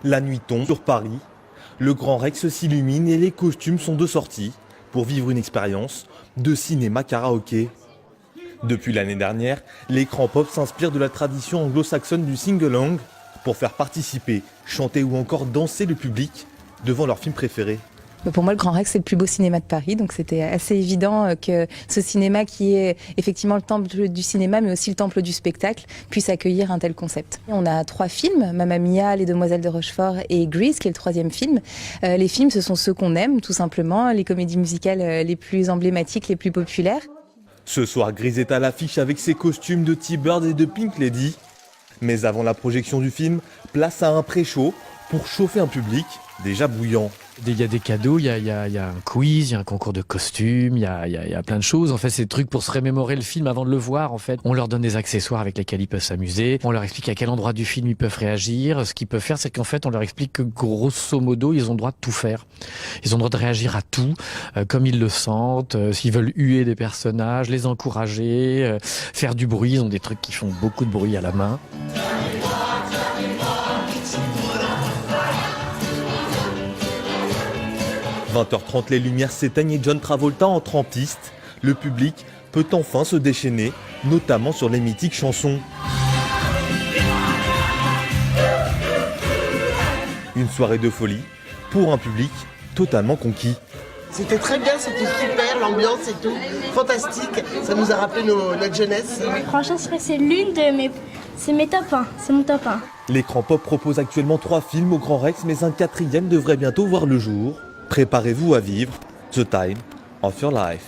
La nuit tombe sur Paris, le Grand Rex s'illumine et les costumes sont de sortie pour vivre une expérience de cinéma karaoké. Depuis l'année dernière, l'écran pop s'inspire de la tradition anglo-saxonne du sing-along pour faire participer, chanter ou encore danser le public devant leur film préféré. Pour moi, le Grand Rex, c'est le plus beau cinéma de Paris, donc c'était assez évident que ce cinéma qui est effectivement le temple du cinéma, mais aussi le temple du spectacle, puisse accueillir un tel concept. On a 3 films, Mamma Mia, Les Demoiselles de Rochefort et Grease, qui est le 3e film. Les films, ce sont ceux qu'on aime, tout simplement, les comédies musicales les plus emblématiques, les plus populaires. Ce soir, Grease est à l'affiche avec ses costumes de T-Bird et de Pink Lady. Mais avant la projection du film, place à un pré-show pour chauffer un public déjà bouillant. Il y a des cadeaux, il y a un quiz, il y a un concours de costumes, il y a plein de choses. En fait, c'est des trucs pour se remémorer le film avant de le voir. En fait, on leur donne des accessoires avec lesquels ils peuvent s'amuser. On leur explique à quel endroit du film ils peuvent réagir. Ce qu'ils peuvent faire, c'est qu'en fait, on leur explique que grosso modo, ils ont le droit de tout faire. Ils ont le droit de réagir à tout, comme ils le sentent. S'ils veulent huer des personnages, les encourager, faire du bruit. Ils ont des trucs qui font beaucoup de bruit à la main. 20h30, les lumières s'éteignent et John Travolta entre en piste. Le public peut enfin se déchaîner, notamment sur les mythiques chansons. Une soirée de folie pour un public totalement conquis. C'était très bien, c'était super, l'ambiance et tout, fantastique, ça nous a rappelé notre jeunesse. Franchement, c'est l'une de mes... C'est mes top 1, c'est mon top 1. L'écran pop propose actuellement 3 films au Grand Rex, mais un 4e devrait bientôt voir le jour. Préparez-vous à vivre The Time of Your Life.